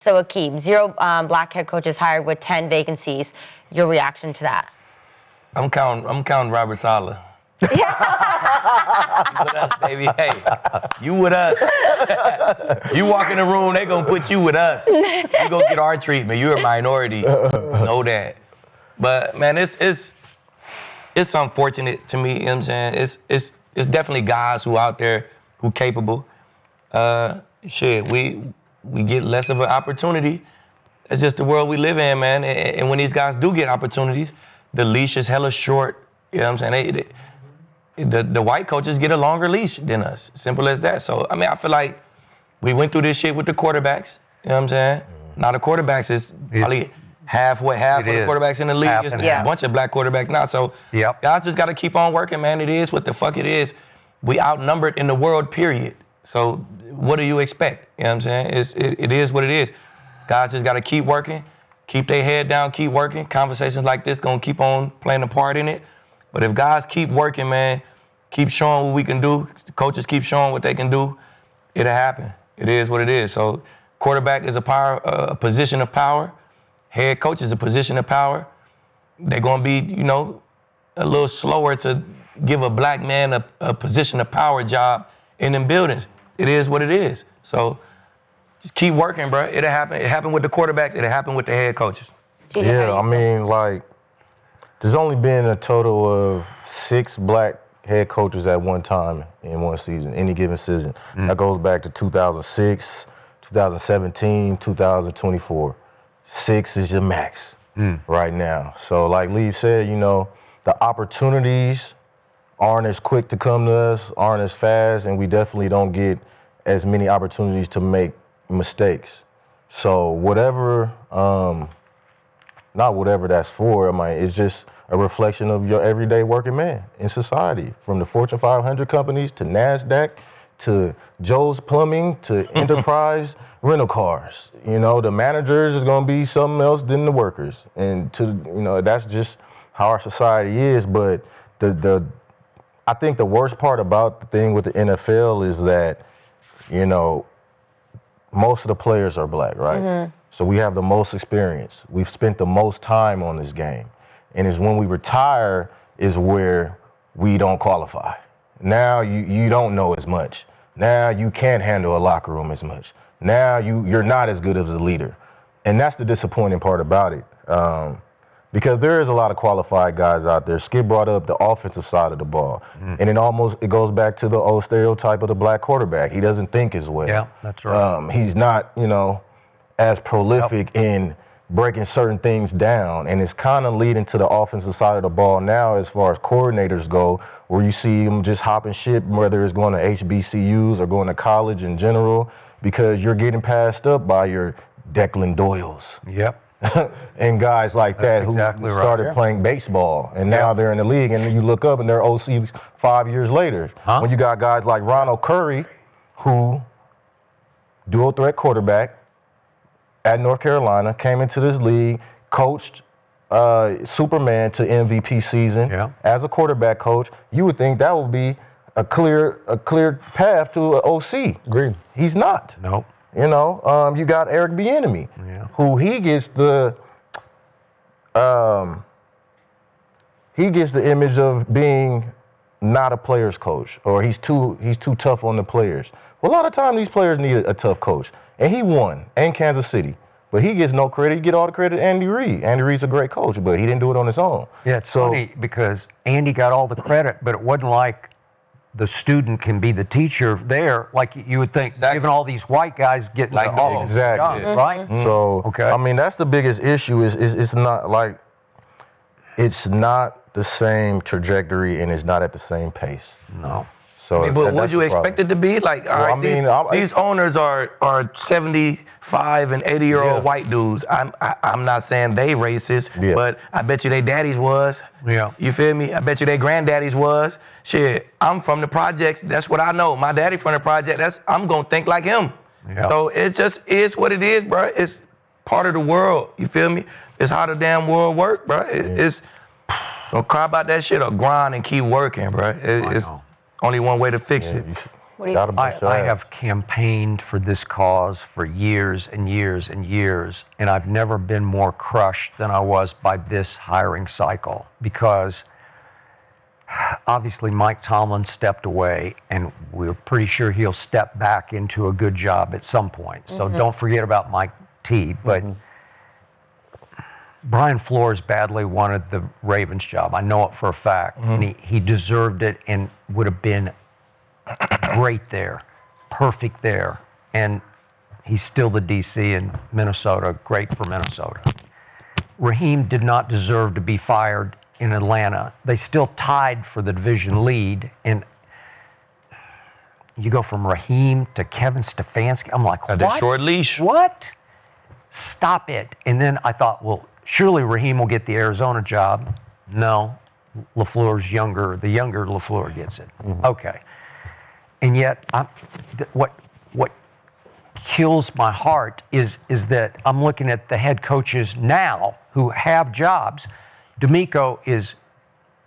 So Aqib, 0 black head coaches hired with 10 vacancies. Your reaction to that? I'm counting Robert Saleh. You with us, baby. Hey, you with us. You walk in the room, they gonna put you with us. You gonna get our treatment. You're a minority. Know that. But man, it's unfortunate to me. You know what I'm saying? It's definitely guys who out there who capable. We get less of an opportunity. It's just the world we live in, man. And when these guys do get opportunities, the leash is hella short. You know what I'm saying? The white coaches get a longer leash than us. Simple as that. So, I mean, I feel like we went through this shit with the quarterbacks. You know what I'm saying? Now the quarterbacks is probably half of the quarterbacks in the league. It's a bunch of black quarterbacks now. So guys just got to keep on working, man. It is what the fuck it is. We outnumbered in the world, period. So what do you expect? You know what I'm saying? It is what it is. Guys just got to keep working, keep their head down, keep working. Conversations like this going to keep on playing a part in it. But if guys keep working, man, keep showing what we can do, coaches keep showing what they can do, it'll happen. It is what it is. So quarterback is a position of power. Head coach is a position of power. They're going to be, a little slower to give a black man a position of power job in them buildings. It is what it is. So just keep working, bro. It'll happen. It happened with the quarterbacks. It'll happen with the head coaches. Yeah, I mean, there's only been a total of 6 black head coaches at one time in one season, any given season. That goes back to 2006, 2017, 2024. 6 is your max right now. So like Lee said, the opportunities aren't as quick to come to us, aren't as fast, and we definitely don't get as many opportunities to make mistakes. So whatever, not whatever that's for, it's just a reflection of your everyday working man in society, from the Fortune 500 companies to NASDAQ to Joe's Plumbing to Enterprise rental cars. The managers is going to be something else than the workers. And that's just how our society is. But I think the worst part about the thing with the NFL is that, most of the players are black, right? Mm-hmm. So we have the most experience. We've spent the most time on this game. And it's when we retire is where we don't qualify. Now you don't know as much. Now you can't handle a locker room as much. Now you're not as good as a leader. And that's the disappointing part about it. Because there is a lot of qualified guys out there. Skip brought up the offensive side of the ball. And it goes back to the old stereotype of the black quarterback. He doesn't think as well. Yeah, that's right. He's not, as prolific in breaking certain things down. And it's kind of leading to the offensive side of the ball now as far as coordinators go, where you see them just hopping ship, whether it's going to HBCUs or going to college in general, because you're getting passed up by your Declan Doyles. Yep. And guys like that who started playing baseball, and now they're in the league, and you look up and they're OC 5 years later. When you got guys like Ronald Curry, who dual threat quarterback at North Carolina, came into this league, coached Superman to MVP season as a quarterback coach. You would think that would be a clear path to an OC. Agreed. He's not. Nope. You got Eric Bieniemy, who he gets the image of being not a player's coach, or he's too tough on the players. Well, a lot of times these players need a tough coach, and he won in Kansas City, but he gets no credit. He get all the credit to Andy Reid. Andy Reid's a great coach, but he didn't do it on his own. Yeah, it's funny because Andy got all the credit, but it wasn't like the student can be the teacher there, like you would think, given all these white guys getting all the jobs, right? So, I mean, that's the biggest issue is it's not the same trajectory, and it's not at the same pace. No. So, but would you expect it to be? These owners are 75 and 80-year-old white dudes. I'm not saying they racist, but I bet you their daddies was. Yeah. You feel me? I bet you their granddaddies was. Shit, I'm from the projects. That's what I know. My daddy from the project. I'm gonna think like him. Yeah. So it just is what it is, bro. It's part of the world. You feel me? It's how the damn world work, bro. It's don't cry about that shit or grind and keep working, bro. It's only one way to fix it. What do you think? I have campaigned for this cause for years and years and years, and I've never been more crushed than I was by this hiring cycle, because obviously Mike Tomlin stepped away, and we're pretty sure he'll step back into a good job at some point. So don't forget about Mike T. But Brian Flores badly wanted the Ravens job. I know it for a fact. And he deserved it and would have been great there, perfect there. And he's still the DC in Minnesota, great for Minnesota. Raheem did not deserve to be fired in Atlanta. They still tied for the division lead, and you go from Raheem to Kevin Stefanski. I'm like, what? The short leash. What? Stop it. And then I thought, well, surely Raheem will get the Arizona job. No, LaFleur's younger. The younger LaFleur gets it. Okay. And yet, what kills my heart is that I'm looking at the head coaches now who have jobs. D'Amico is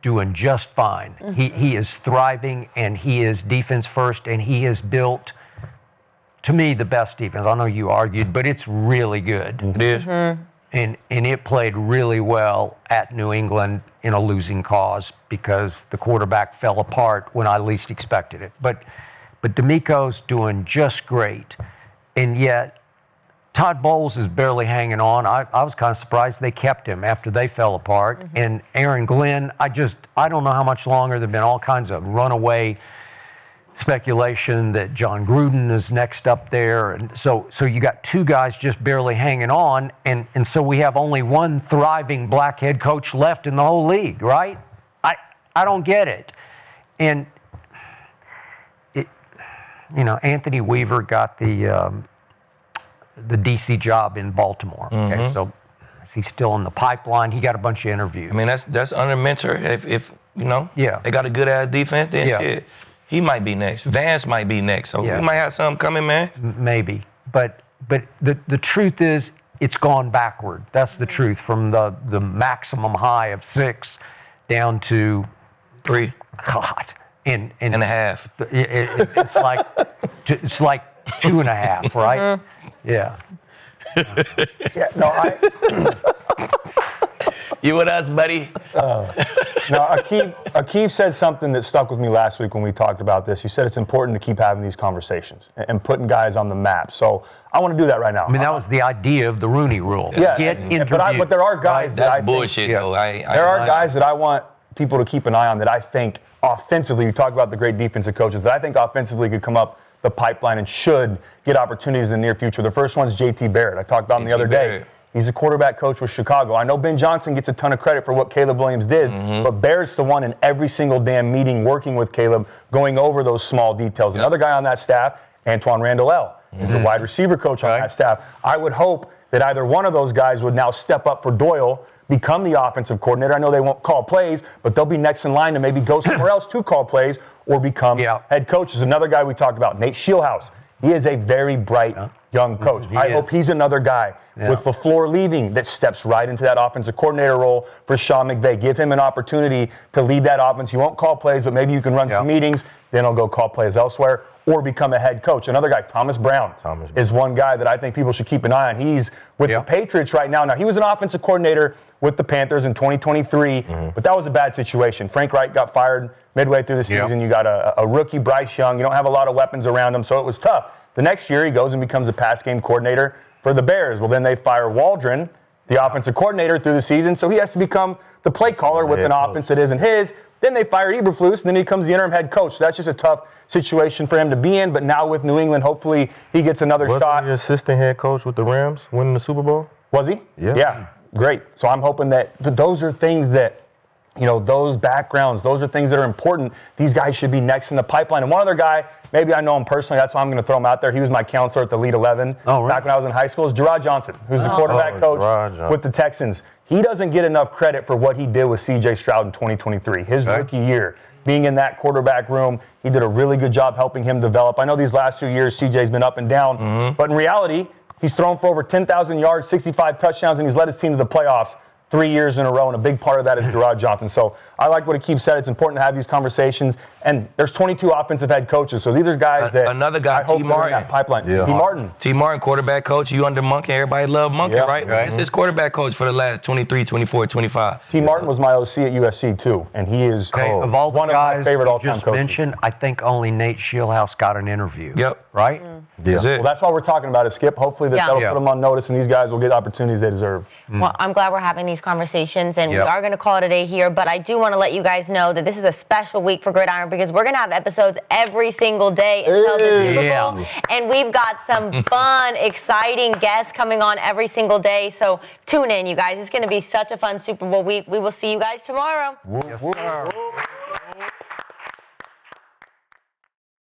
doing just fine. He is thriving, and he is defense first, and he has built, to me, the best defense. I know you argued, but it's really good. It is. And it played really well at New England in a losing cause because the quarterback fell apart when I least expected it. But D'Amico's doing just great. And yet, Todd Bowles is barely hanging on. I was kind of surprised they kept him after they fell apart. And Aaron Glenn, I don't know how much longer. There have been all kinds of runaway speculation that John Gruden is next up there. And so you got two guys just barely hanging on. And so we have only one thriving black head coach left in the whole league, right? I don't get it. And, Anthony Weaver got the DC job in Baltimore. Okay, so is he still in the pipeline? He got a bunch of interviews. I mean, that's under mentor. If Yeah. they got a good ass defense, then shit, he might be next. Vance might be next. So we might have something coming, man. Maybe, but the truth is, it's gone backward. That's the truth, from the maximum high of 6 down to 3. God, and a half. It's like 2.5, right? Yeah. You with us, buddy? Now, Aqib said something that stuck with me last week when we talked about this. He said it's important to keep having these conversations and putting guys on the map. So I want to do that right now. I mean, that was the idea of the Rooney Rule. Yeah, Get interviewed. but there are guys that I think, bullshit, though. There are guys that I want people to keep an eye on that I think offensively, you talk about the great defensive coaches, that I think offensively could come up the pipeline and should get opportunities in the near future. The first one's JT Barrett. I talked about him the other day. He's a quarterback coach with Chicago. I know Ben Johnson gets a ton of credit for what Caleb Williams did, but Barrett's the one in every single damn meeting working with Caleb, going over those small details. Another guy on that staff, Antoine Randall, is a wide receiver coach on that staff. I would hope that either one of those guys would now step up for Doyle, become the offensive coordinator. I know they won't call plays, but they'll be next in line to maybe go somewhere else to call plays or become head coaches. Another guy we talked about, Nate Scheelhaase. He is a very bright young coach. I hope he's another guy with LaFleur leaving that steps right into that offensive coordinator role for Sean McVay. Give him an opportunity to lead that offense. You won't call plays, but maybe you can run some meetings. Then he'll go call plays elsewhere or become a head coach. Another guy, Thomas Brown, is one guy that I think people should keep an eye on. He's with the Patriots right now. Now, he was an offensive coordinator with the Panthers in 2023, but that was a bad situation. Frank Reich got fired midway through the season. You got a rookie, Bryce Young. You don't have a lot of weapons around him, so it was tough. The next year, he goes and becomes a pass game coordinator for the Bears. Well, then they fire Waldron, the offensive coordinator, through the season, so he has to become the play caller with an offense that isn't his. Then they fire Eberflus, and then he becomes the interim head coach. So that's just a tough situation for him to be in. But now with New England, hopefully he gets another shot. Wasn't he assistant head coach with the Rams winning the Super Bowl? Was he? Yeah. Great. So I'm hoping that those are things that, those backgrounds, those are things that are important. These guys should be next in the pipeline. And one other guy, maybe I know him personally, that's why I'm going to throw him out there. He was my counselor at the Elite 11 back when I was in high school, is Gerard Johnson, who's the quarterback coach with the Texans. He doesn't get enough credit for what he did with C.J. Stroud in 2023, his rookie year. Being in that quarterback room, he did a really good job helping him develop. I know these last 2 years, C.J.'s been up and down, but in reality, he's thrown for over 10,000 yards, 65 touchdowns, and he's led his team to the playoffs 3 years in a row, and a big part of that is Gerard Johnson. So I like what Aqib said. It's important to have these conversations. And there's 22 offensive head coaches, so these are guys that another guy, I hope T. are in Martin. that pipeline. Yeah. T. Martin. T. Martin, quarterback coach. You under Monkey. Everybody love Monkey, Yeah, right? right. It's his quarterback coach for the last 23, 24, 25. T. Martin was my OC at USC too, and he is Of all the one of guys my favorite you all-time just coaches. mentioned, I think only Nate Scheelhaase got an interview. Yep. Right? That's it. Well, that's why we're talking about it, Skip. Hopefully that'll Yeah. put them on notice, and these guys will get opportunities they deserve. Well, I'm glad we're having these conversations, and Yep. we are going to call it a day here, but I do want to let you guys know that this is a special week for Gridiron because we're going to have episodes every single day until the Super Bowl, and we've got some fun, exciting guests coming on every single day, so tune in, you guys. It's going to be such a fun Super Bowl week. We will see you guys tomorrow. Yes, sir.